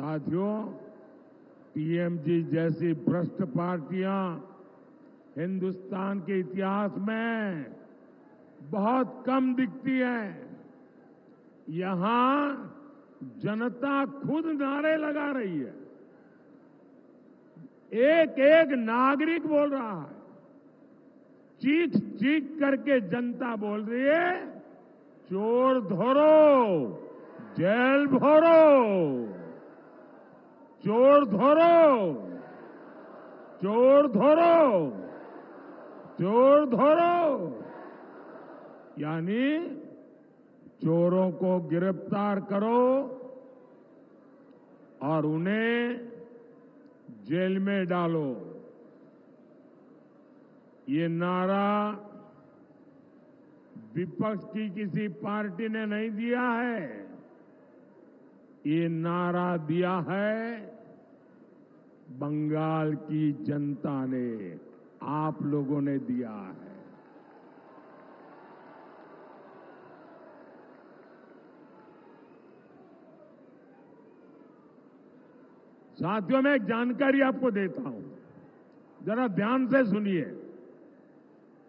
साथियों, टीएमसी जैसी भ्रष्ट पार्टियां हिंदुस्तान के इतिहास में बहुत कम दिखती है। यहां जनता खुद नारे लगा रही है, एक एक नागरिक बोल रहा है, चीख चीख करके जनता बोल रही है, चोर धरो, जेल भरो, चोर धरो, चोर धरो, चोर धरो। यानी चोरों को गिरफ्तार करो और उन्हें जेल में डालो। ये नारा विपक्ष की किसी पार्टी ने नहीं दिया है, ये नारा दिया है बंगाल की जनता ने, आप लोगों ने दिया है। साथियों, मैं एक जानकारी आपको देता हूं, जरा ध्यान से सुनिए।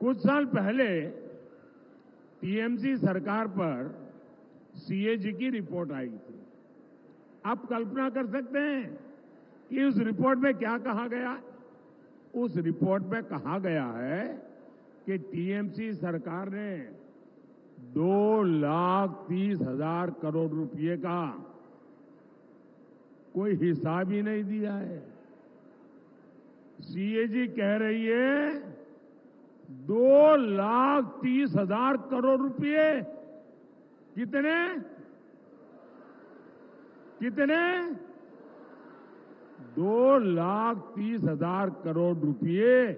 कुछ साल पहले टीएमसी सरकार पर सीएजी की रिपोर्ट आई थी। आप कल्पना कर सकते हैं कि उस रिपोर्ट में क्या कहा गया? उस रिपोर्ट में कहा गया है कि टीएमसी सरकार ने 2,30,000 करोड़ रुपए का कोई हिसाब ही नहीं दिया है। सीएजी कह रही है 2,30,000 करोड़ रुपए। कितने कितने 2,30,000 करोड़ रुपए,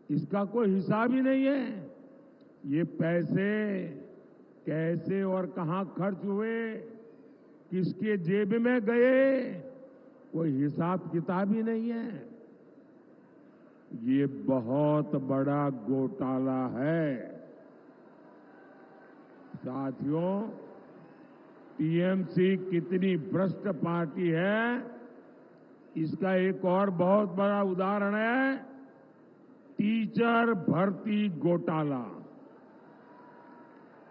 इसका कोई हिसाब ही नहीं है। ये पैसे कैसे और कहां खर्च हुए, किसके जेब में गए, कोई हिसाब किताब ही नहीं है। ये बहुत बड़ा घोटाला है। साथियों, टीएमसी कितनी भ्रष्ट पार्टी है, इसका एक और बहुत बड़ा उदाहरण है टीचर भर्ती घोटाला।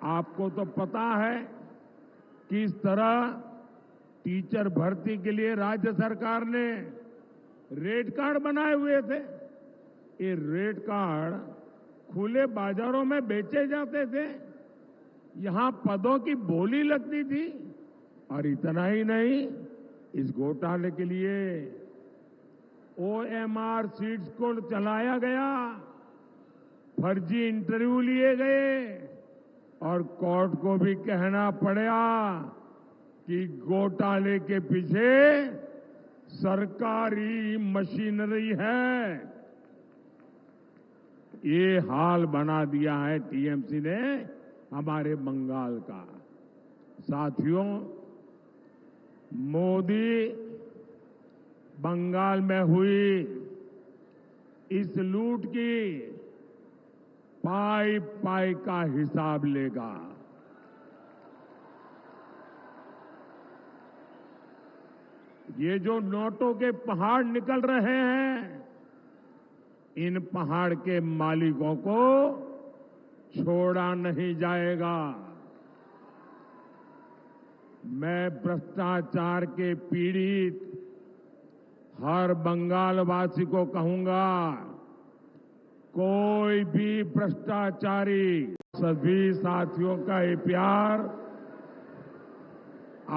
आपको तो पता है किस तरह टीचर भर्ती के लिए राज्य सरकार ने रेड कार्ड बनाए हुए थे। ये रेड कार्ड खुले बाजारों में बेचे जाते थे, यहां पदों की बोली लगती थी। और इतना ही नहीं, इस घोटाले के लिए ओएमआर सीट्स को चलाया गया, फर्जी इंटरव्यू लिए गए और कोर्ट को भी कहना पड़ा कि घोटाले के पीछे सरकारी मशीनरी है। ये हाल बना दिया है टीएमसी ने हमारे बंगाल का। साथियों, मोदी बंगाल में हुई इस लूट की पाई पाई का हिसाब लेगा। ये जो नोटों के पहाड़ निकल रहे हैं, इन पहाड़ के मालिकों को छोड़ा नहीं जाएगा। मैं भ्रष्टाचार के पीड़ित हर बंगालवासी को कहूंगा, कोई भी भ्रष्टाचारी, सभी साथियों का ये प्यार,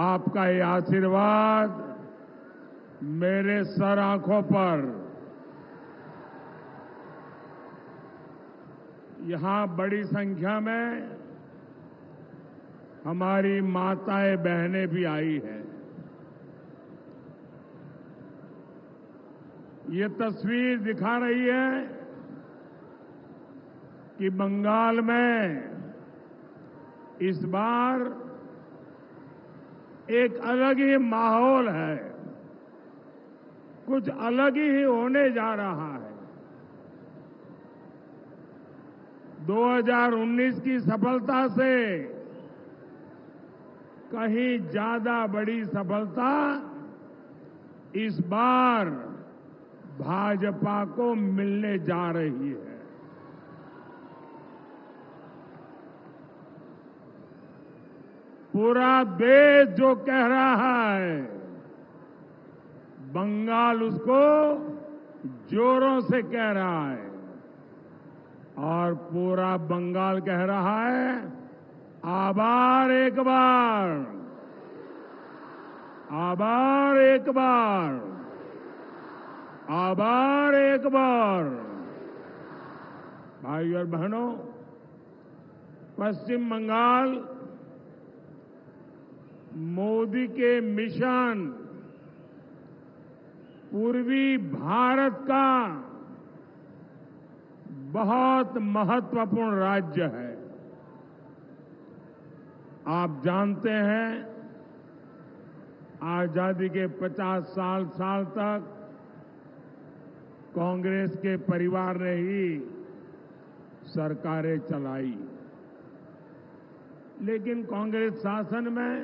आपका ये आशीर्वाद मेरे सर आंखों पर, यहां बड़ी संख्या में हमारी माताएं बहनें भी आई हैं। ये तस्वीर दिखा रही है कि बंगाल में इस बार एक अलग ही माहौल है, कुछ अलग ही होने जा रहा है। 2019 की सफलता से कहीं ज्यादा बड़ी सफलता इस बार भाजपा को मिलने जा रही है। पूरा देश जो कह रहा है, बंगाल उसको जोरों से कह रहा है और पूरा बंगाल कह रहा है, आभार एक बार, आभार एक बार, आभार एक बार। भाई और बहनों, पश्चिम बंगाल मोदी के मिशन पूर्वी भारत का बहुत महत्वपूर्ण राज्य है। आप जानते हैं, आजादी के 50 साल तक कांग्रेस के परिवार ने ही सरकारें चलाई, लेकिन कांग्रेस शासन में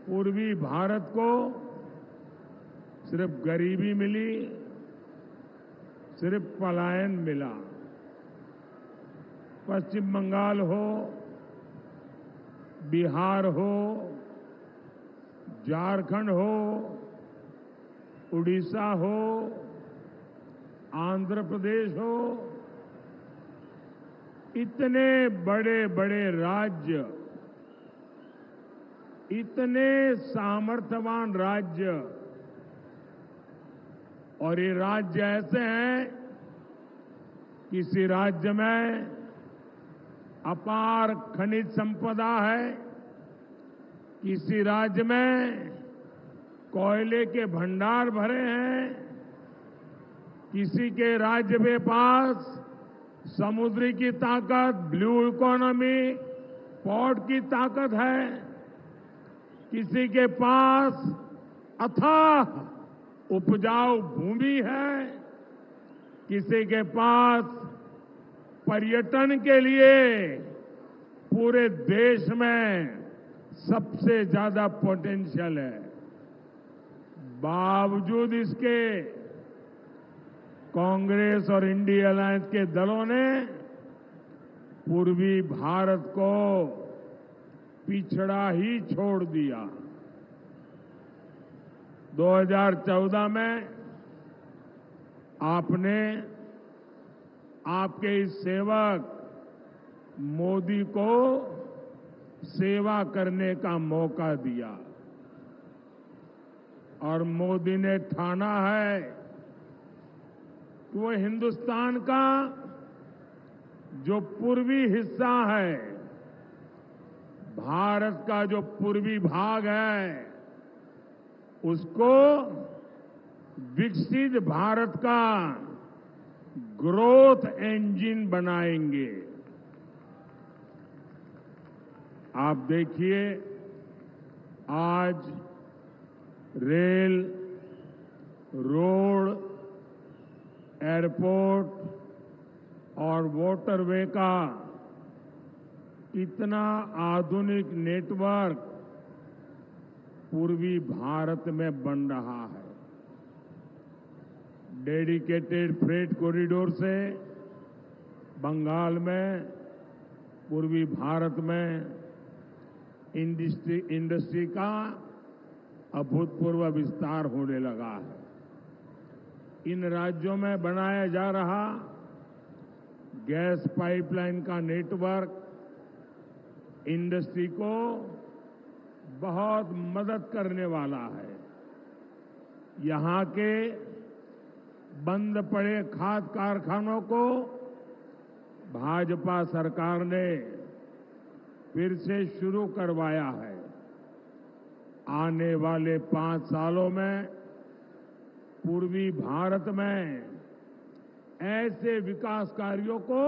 पूर्वी भारत को सिर्फ गरीबी मिली, सिर्फ पलायन मिला। पश्चिम बंगाल हो, बिहार हो, झारखंड हो, उड़ीसा हो, आंध्र प्रदेश हो, इतने बड़े बड़े राज्य, इतने सामर्थ्यवान राज्य, और ये राज्य ऐसे हैं, किसी राज्य में अपार खनिज संपदा है, किसी राज्य में कोयले के भंडार भरे हैं, किसी के राज्य के पास समुद्री की ताकत, ब्लू इकोनॉमी, पोर्ट की ताकत है, किसी के पास अथाह उपजाऊ भूमि है, किसी के पास पर्यटन के लिए पूरे देश में सबसे ज्यादा पोटेंशियल है। बावजूद इसके कांग्रेस और इंडिया अलायंस के दलों ने पूर्वी भारत को पिछड़ा ही छोड़ दिया। 2014 में आपने आपके इस सेवक मोदी को सेवा करने का मौका दिया और मोदी ने ठाना है कि वो हिंदुस्तान का जो पूर्वी हिस्सा है, भारत का जो पूर्वी भाग है, उसको विकसित भारत का ग्रोथ इंजन बनाएंगे। आप देखिए, आज रेल, रोड, एयरपोर्ट और वाटरवे का इतना आधुनिक नेटवर्क पूर्वी भारत में बन रहा है। डेडिकेटेड फ्रेट कॉरिडोर से बंगाल में, पूर्वी भारत में इंडस्ट्री का अभूतपूर्व विस्तार होने लगा है। इन राज्यों में बनाया जा रहा गैस पाइपलाइन का नेटवर्क इंडस्ट्री को बहुत मदद करने वाला है। यहां के बंद पड़े खाद कारखानों को भाजपा सरकार ने फिर से शुरू करवाया है। आने वाले 5 सालों में पूर्वी भारत में ऐसे विकास कार्यों को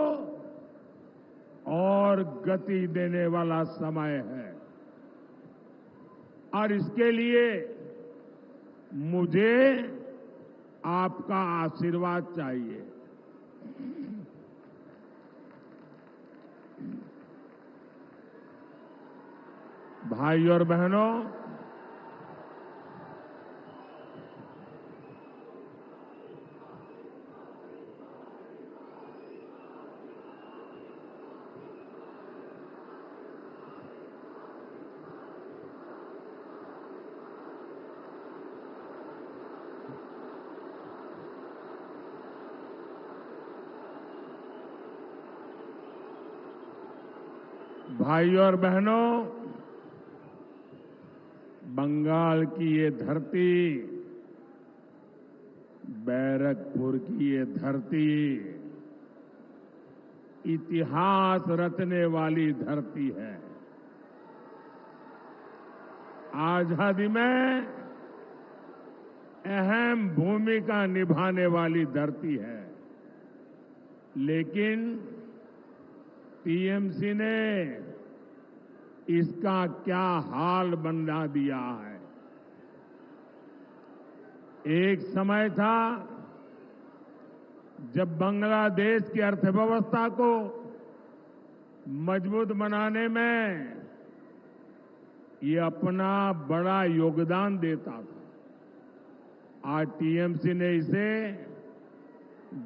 और गति देने वाला समय है और इसके लिए मुझे आपका आशीर्वाद चाहिए। भाई और बहनों, भाई और बहनों, बंगाल की ये धरती, बैरकपुर की ये धरती इतिहास रचने वाली धरती है। आजादी में अहम भूमिका निभाने वाली धरती है, लेकिन टीएमसी ने इसका क्या हाल बना दिया है। एक समय था जब बांग्लादेश की अर्थव्यवस्था को मजबूत बनाने में ये अपना बड़ा योगदान देता था। आज टीएमसी ने इसे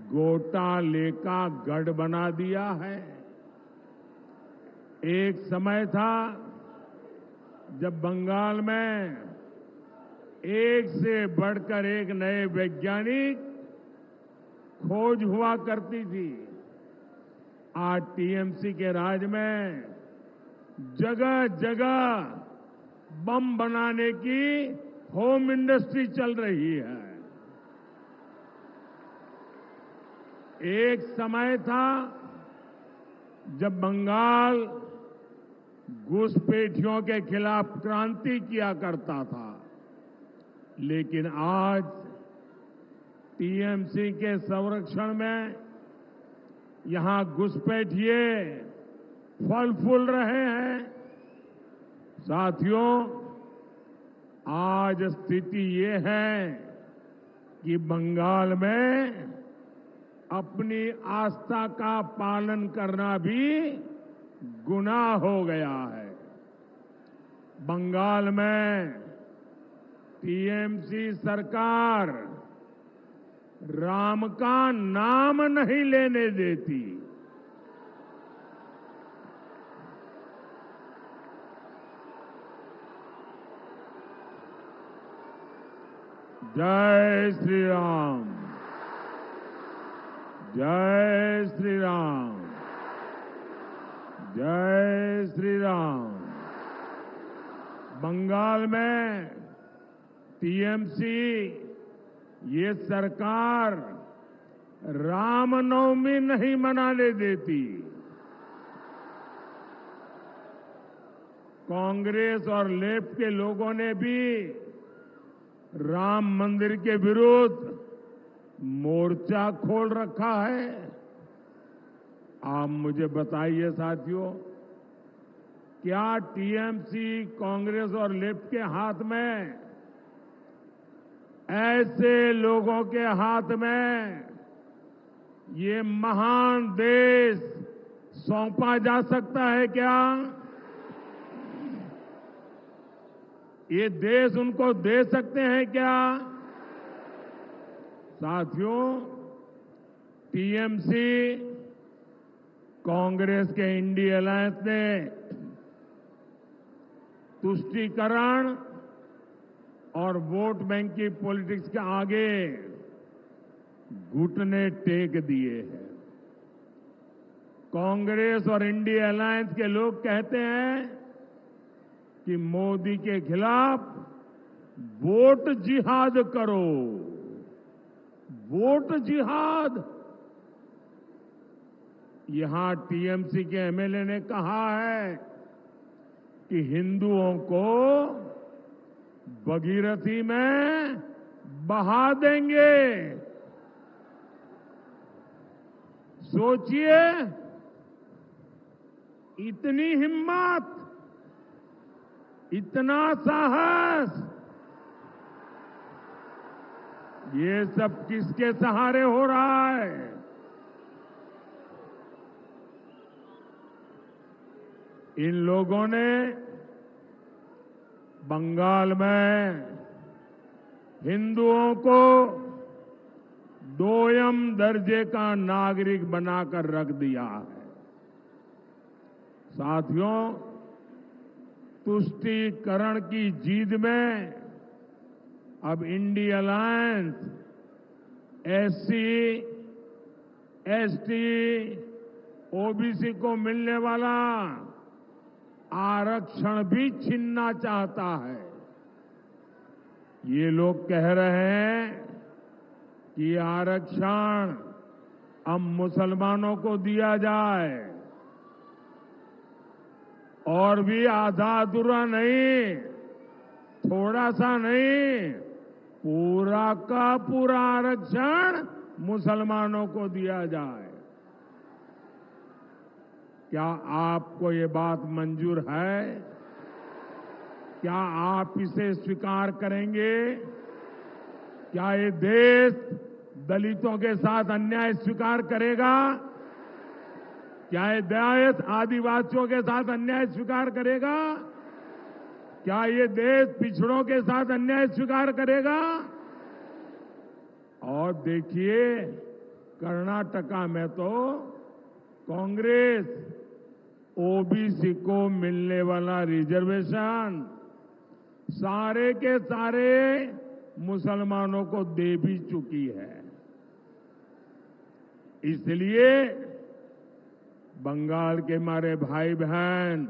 घोटाले का गढ़ बना दिया है। एक समय था जब बंगाल में एक से बढ़कर एक नए वैज्ञानिक खोज हुआ करती थी। आज टीएमसी के राज में जगह जगह बम बनाने की होम इंडस्ट्री चल रही है। एक समय था जब बंगाल घुसपैठियों के खिलाफ क्रांति किया करता था, लेकिन आज टीएमसी के संरक्षण में यहां घुसपैठिए फल फूल रहे हैं। साथियों, आज स्थिति ये है कि बंगाल में अपनी आस्था का पालन करना भी गुनाह हो गया है। बंगाल में टीएमसी सरकार राम का नाम नहीं लेने देती। जय श्री राम, जय श्री राम, जय श्री राम। बंगाल में टीएमसी ये सरकार रामनवमी नहीं मनाने देती। कांग्रेस और लेफ्ट के लोगों ने भी राम मंदिर के विरुद्ध मोर्चा खोल रखा है। आप मुझे बताइए साथियों, क्या टीएमसी, कांग्रेस और लेफ्ट के हाथ में, ऐसे लोगों के हाथ में ये महान देश सौंपा जा सकता है क्या? ये देश उनको दे सकते हैं क्या? साथियों, टीएमसी, कांग्रेस के इंडिया अलायंस ने तुष्टीकरण और वोट बैंक की पॉलिटिक्स के आगे घुटने टेक दिए हैं। कांग्रेस और इंडिया अलायंस के लोग कहते हैं कि मोदी के खिलाफ वोट जिहाद करो, वोट जिहाद। यहां टीएमसी के एमएलए ने कहा है कि हिंदुओं को भगीरथी में बहा देंगे। सोचिए, इतनी हिम्मत, इतना साहस, ये सब किसके सहारे हो रहा है? इन लोगों ने बंगाल में हिंदुओं को दोयम दर्जे का नागरिक बनाकर रख दिया है। साथियों, तुष्टीकरण की जीत में अब India alliance SC, ST, OBC को मिलने वाला आरक्षण भी छीनना चाहता है। ये लोग कह रहे हैं कि आरक्षण अब मुसलमानों को दिया जाए, और भी आधा अधूरा नहीं, थोड़ा सा नहीं, पूरा का पूरा आरक्षण मुसलमानों को दिया जाए। क्या आपको ये बात मंजूर है? क्या आप इसे स्वीकार करेंगे? क्या ये देश दलितों के साथ अन्याय स्वीकार करेगा? क्या ये देश आदिवासियों के साथ अन्याय स्वीकार करेगा? क्या ये देश पिछड़ों के साथ अन्याय स्वीकार करेगा? और देखिए, कर्नाटका में तो कांग्रेस ओबीसी को मिलने वाला रिजर्वेशन सारे के सारे मुसलमानों को दे भी चुकी है। इसलिए बंगाल के हमारे भाई बहन,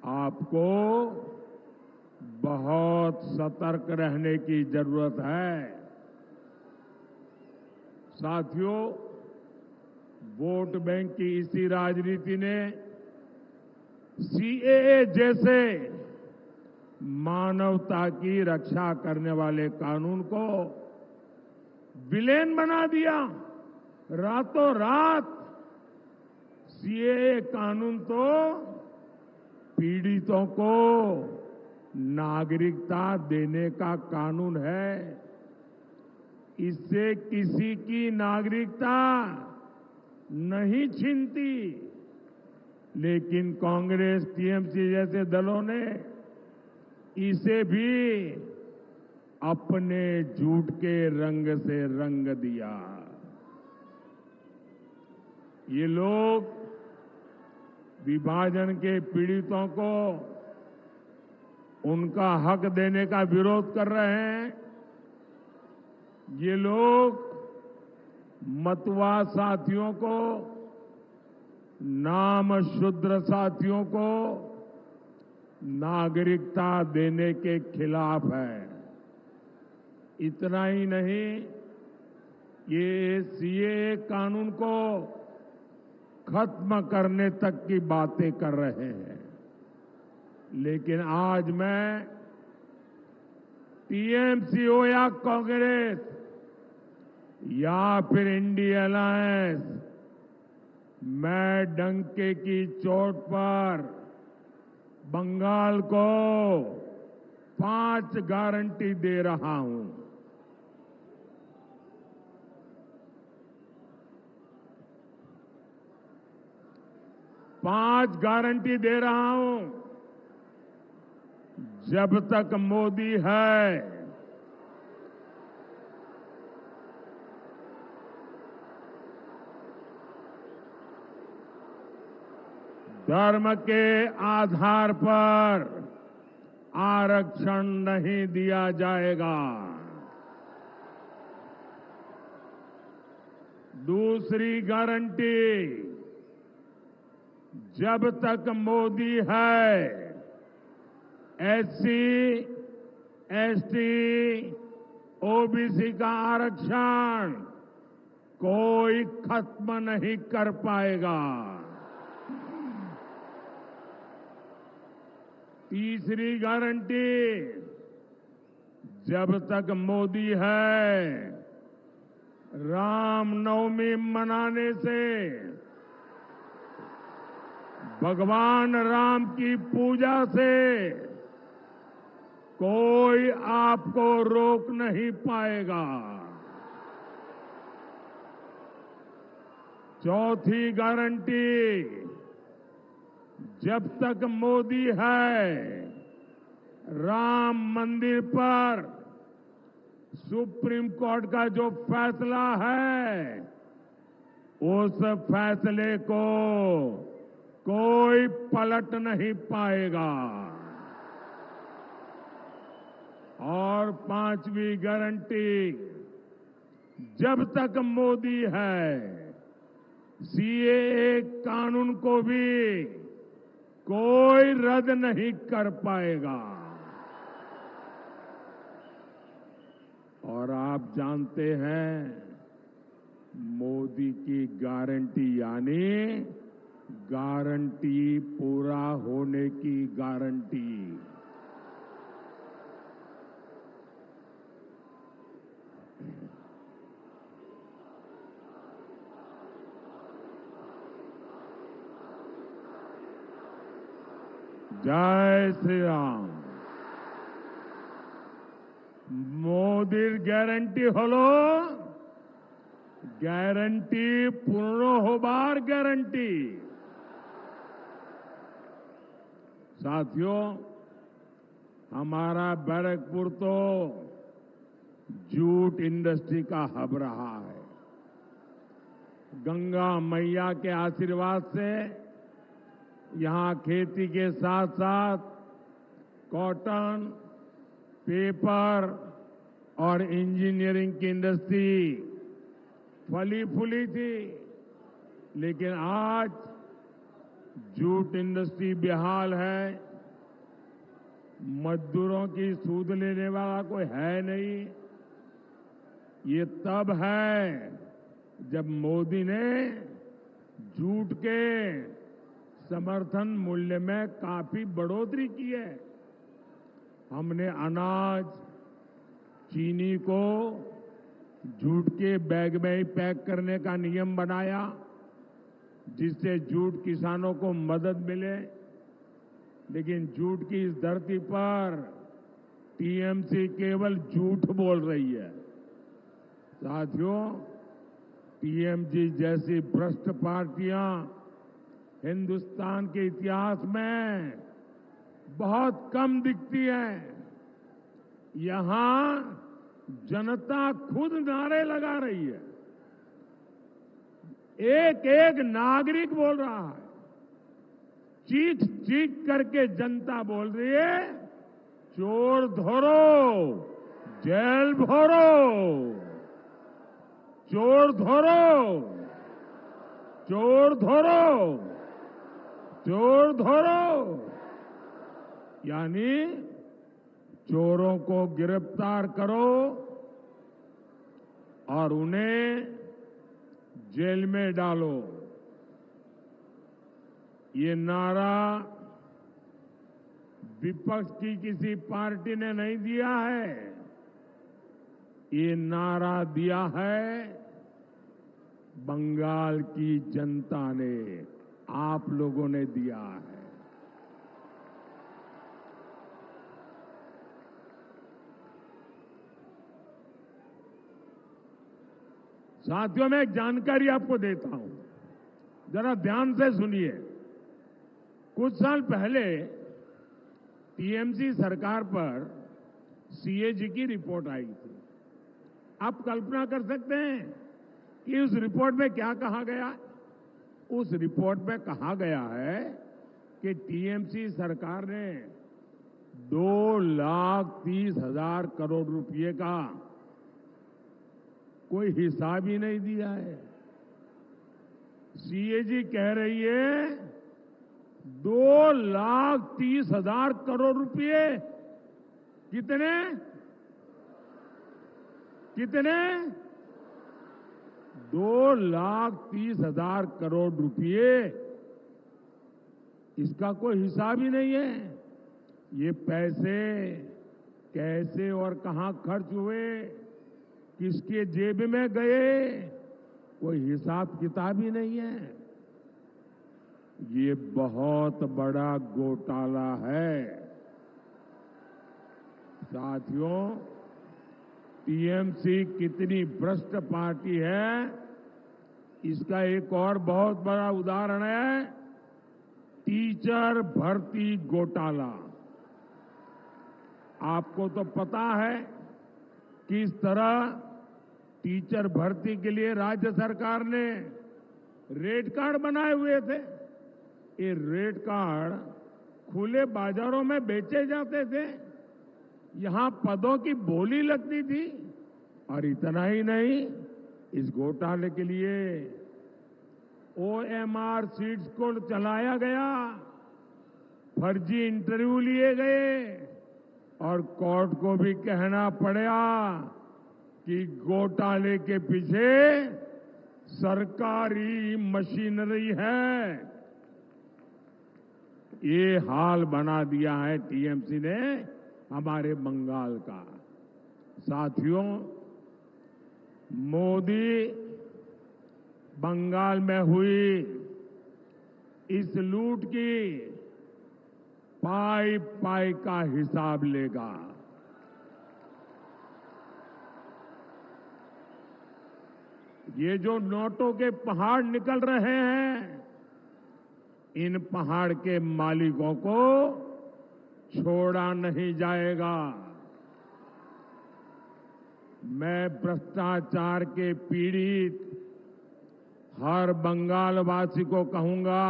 आपको बहुत सतर्क रहने की जरूरत है। साथियों, वोट बैंक की इसी राजनीति ने सीएए जैसे मानवता की रक्षा करने वाले कानून को विलेन बना दिया। रातों रात सीएए कानून तो पीड़ितों को नागरिकता देने का कानून है। इससे किसी की नागरिकता नहीं छीनती, लेकिन कांग्रेस, टीएमसी जैसे दलों ने इसे भी अपने झूठ के रंग से रंग दिया। ये लोग विभाजन के पीड़ितों को उनका हक देने का विरोध कर रहे हैं। ये लोग मतवा साथियों को, नाम शूद्र साथियों को नागरिकता देने के खिलाफ है। इतना ही नहीं, ये सीएए कानून को खत्म करने तक की बातें कर रहे हैं। लेकिन आज मैं टीएमसी हो या कांग्रेस या फिर इंडिया अलायंस, मैं डंके की चोट पर बंगाल को 5 गारंटी दे रहा हूं। पांच गारंटी दे रहा हूं। जब तक मोदी है, धर्म के आधार पर आरक्षण नहीं दिया जाएगा। दूसरी गारंटी, जब तक मोदी है, एससी, एसटी, ओबीसी का आरक्षण कोई खत्म नहीं कर पाएगा। तीसरी गारंटी, जब तक मोदी है, रामनवमी मनाने से, भगवान राम की पूजा से कोई आपको रोक नहीं पाएगा। चौथी गारंटी, जब तक मोदी है, राम मंदिर पर सुप्रीम कोर्ट का जो फैसला है, उस फैसले को कोई पलट नहीं पाएगा। और पांचवी गारंटी, जब तक मोदी है, सीएए कानून को भी कोई रद्द नहीं कर पाएगा। और आप जानते हैं, मोदी की गारंटी यानी गारंटी पूरा होने की गारंटी। जय श्री राम। मोदीर ग्यारंटी हलो ग्यारंटी पूर्ण होबार ग्यारंटी। साथियों, हमारा बैरकपुर तो जूट इंडस्ट्री का हब रहा है। गंगा मैया के आशीर्वाद से यहां खेती के साथ साथ कॉटन, पेपर और इंजीनियरिंग की इंडस्ट्री फली फूली थी, लेकिन आज जूट इंडस्ट्री बेहाल है। मजदूरों की सूद लेने वाला कोई है नहीं। ये तब है जब मोदी ने जूट के समर्थन मूल्य में काफी बढ़ोतरी की है। हमने अनाज, चीनी को जूट के बैग में ही पैक करने का नियम बनाया, जिससे जूट किसानों को मदद मिले। लेकिन जूट की इस धरती पर टीएमसी केवल झूठ बोल रही है। साथियों, टीएमसी जैसी भ्रष्ट पार्टियां हिंदुस्तान के इतिहास में बहुत कम दिखती है। यहां जनता खुद नारे लगा रही है। एक एक नागरिक बोल रहा है, चीख चीख करके जनता बोल रही है, चोर धरो, जेल भरो, चोर धरो, चोर धरो, चोर धरो। यानी चोरों को गिरफ्तार करो और उन्हें जेल में डालो। ये नारा विपक्ष की किसी पार्टी ने नहीं दिया है, ये नारा दिया है बंगाल की जनता ने, आप लोगों ने दिया है। साथियों, मैं एक जानकारी आपको देता हूं, जरा ध्यान से सुनिए। कुछ साल पहले टीएमसी सरकार पर सीएजी की रिपोर्ट आई थी। आप कल्पना कर सकते हैं कि उस रिपोर्ट में क्या कहा गया? उस रिपोर्ट में कहा गया है कि टीएमसी सरकार ने 2,30,000 करोड़ रुपए का कोई हिसाब ही नहीं दिया है। सीएजी कह रही है 2,30,000 करोड़ रुपए। कितने कितने 2,30,000 करोड़ रुपए। इसका कोई हिसाब ही नहीं है। ये पैसे कैसे और कहां खर्च हुए, किसके जेब में गए, कोई हिसाब किताब ही नहीं है। ये बहुत बड़ा घोटाला है। साथियों, टीएमसी कितनी भ्रष्ट पार्टी है, इसका एक और बहुत बड़ा उदाहरण है टीचर भर्ती घोटाला। आपको तो पता है किस तरह टीचर भर्ती के लिए राज्य सरकार ने रेट कार्ड बनाए हुए थे। ये रेट कार्ड खुले बाजारों में बेचे जाते थे, यहां पदों की बोली लगती थी। और इतना ही नहीं, इस घोटाले के लिए ओएमआर सीट्स को चलाया गया, फर्जी इंटरव्यू लिए गए और कोर्ट को भी कहना पड़ा कि घोटाले के पीछे सरकारी मशीनरी है। ये हाल बना दिया है टीएमसी ने हमारे बंगाल का। साथियों, मोदी बंगाल में हुई इस लूट की पाई पाई का हिसाब लेगा। ये जो नोटों के पहाड़ निकल रहे हैं, इन पहाड़ के मालिकों को छोड़ा नहीं जाएगा। मैं भ्रष्टाचार के पीड़ित हर बंगालवासी को कहूंगा,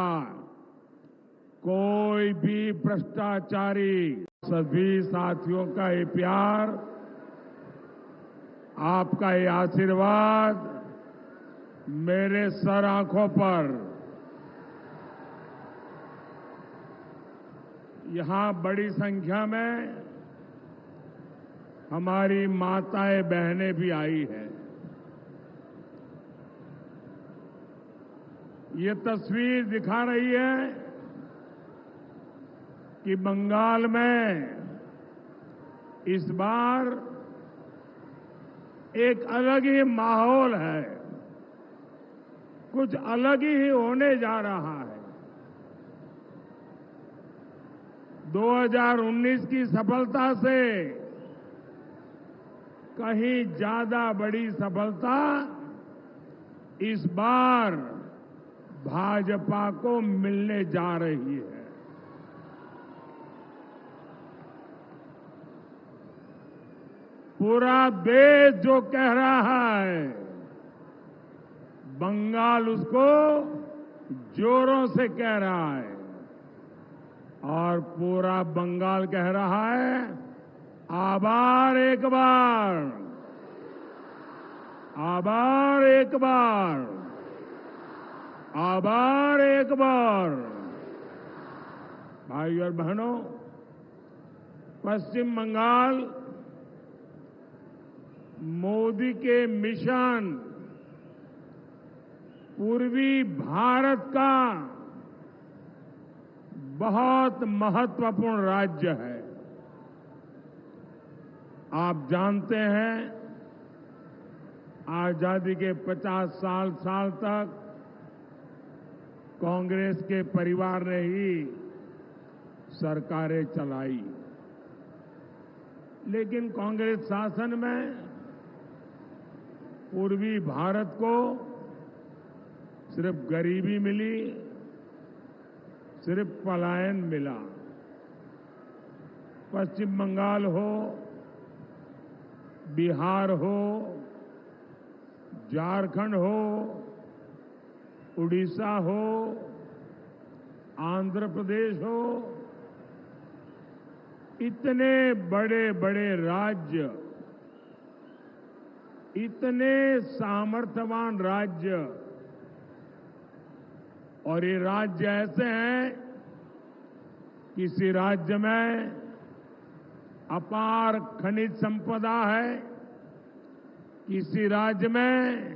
कोई भी भ्रष्टाचारी, सभी साथियों का ये प्यार, आपका ये आशीर्वाद मेरे सर आंखों पर, यहां बड़ी संख्या में हमारी माताएं बहनें भी आई हैं। ये तस्वीर दिखा रही है कि बंगाल में इस बार एक अलग ही माहौल है, कुछ अलग ही होने जा रहा है। 2019 की सफलता से कहीं ज्यादा बड़ी सफलता इस बार भाजपा को मिलने जा रही है। पूरा देश जो कह रहा है, बंगाल उसको जोरों से कह रहा है और पूरा बंगाल कह रहा है, आभार एक बार, आभार एक बार, आभार एक बार। भाई और बहनों, पश्चिम बंगाल मोदी के मिशन पूर्वी भारत का बहुत महत्वपूर्ण राज्य है। आप जानते हैं, आजादी के 50 साल तक कांग्रेस के परिवार ने ही सरकारें चलाई, लेकिन कांग्रेस शासन में पूर्वी भारत को सिर्फ गरीबी मिली, सिर्फ पलायन मिला। पश्चिम बंगाल हो, बिहार हो, झारखंड हो, उड़ीसा हो, आंध्र प्रदेश हो, इतने बड़े बड़े राज्य, इतने सामर्थ्यवान राज्य, और ये राज्य ऐसे हैं, किसी राज्य में अपार खनिज संपदा है, किसी राज्य में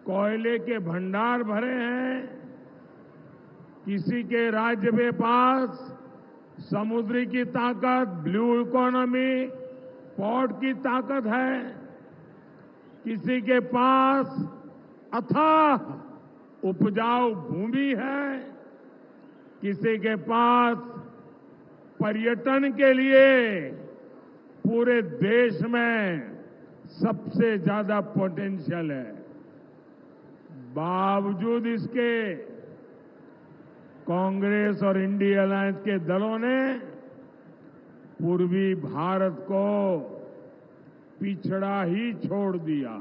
कोयले के भंडार भरे हैं, किसी के राज्य के पास समुद्री की ताकत, ब्लू इकोनॉमी, पोर्ट की ताकत है, किसी के पास अथाह उपजाऊ भूमि है, किसी के पास पर्यटन के लिए पूरे देश में सबसे ज्यादा पोटेंशियल है। बावजूद इसके कांग्रेस और इंडिया अलायंस के दलों ने पूर्वी भारत को पिछड़ा ही छोड़ दिया।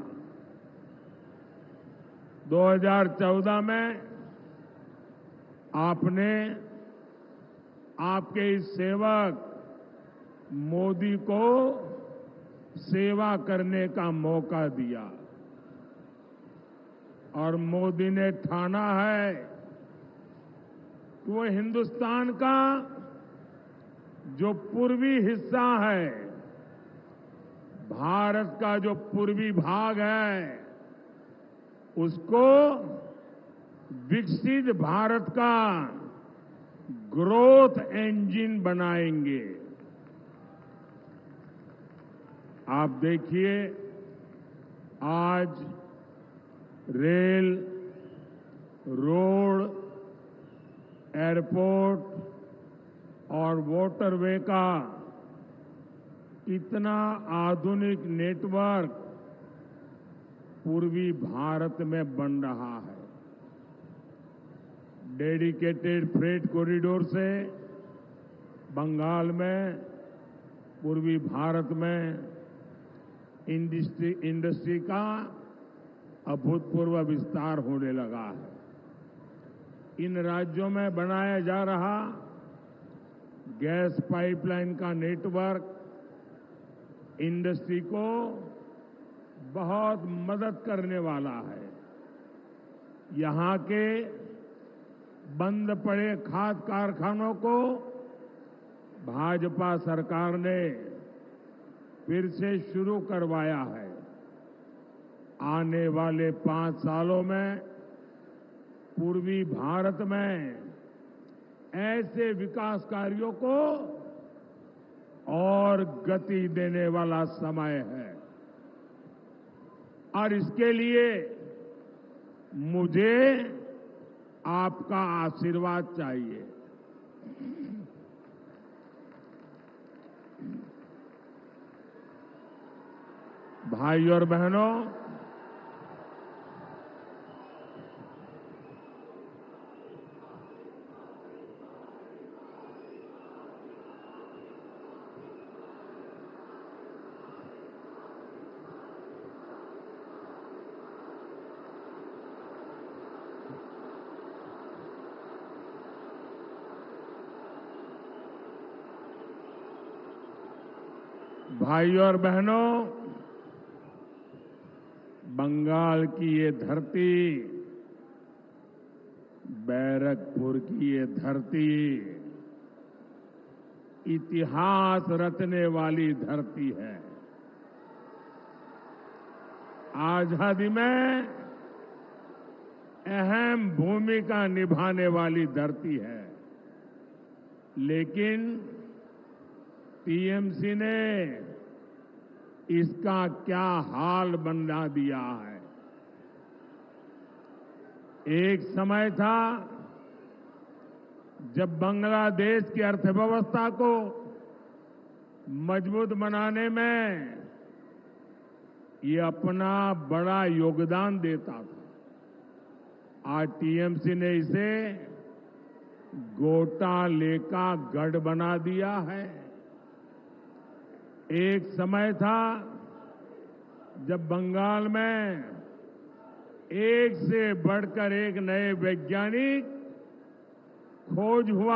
2014 में आपने आपके इस सेवक मोदी को सेवा करने का मौका दिया और मोदी ने ठाना है कि वो हिंदुस्तान का जो पूर्वी हिस्सा है, भारत का जो पूर्वी भाग है, उसको विकसित भारत का ग्रोथ इंजन बनाएंगे। आप देखिए, आज रेल, रोड, एयरपोर्ट और वाटरवे का इतना आधुनिक नेटवर्क पूर्वी भारत में बन रहा है। डेडिकेटेड फ्रेट कॉरिडोर से बंगाल में, पूर्वी भारत में इंडस्ट्री का अभूतपूर्व विस्तार होने लगा है। इन राज्यों में बनाया जा रहा गैस पाइपलाइन का नेटवर्क इंडस्ट्री को बहुत मदद करने वाला है। यहां के बंद पड़े खाद कारखानों को भाजपा सरकार ने फिर से शुरू करवाया है। आने वाले 5 सालों में पूर्वी भारत में ऐसे विकास कार्यों को और गति देने वाला समय है और इसके लिए मुझे आपका आशीर्वाद चाहिए। भाई और बहनों, बंगाल की ये धरती, बैरकपुर की ये धरती इतिहास रचने वाली धरती है। आजादी में अहम भूमिका निभाने वाली धरती है, लेकिन टीएमसी ने इसका क्या हाल बना दिया है। एक समय था जब बांग्लादेश की अर्थव्यवस्था को मजबूत बनाने में ये अपना बड़ा योगदान देता था। आज टीएमसी ने इसे घोटाले का गढ़ बना दिया है। एक समय था जब बंगाल में एक से बढ़कर एक नए वैज्ञानिक खोज हुआ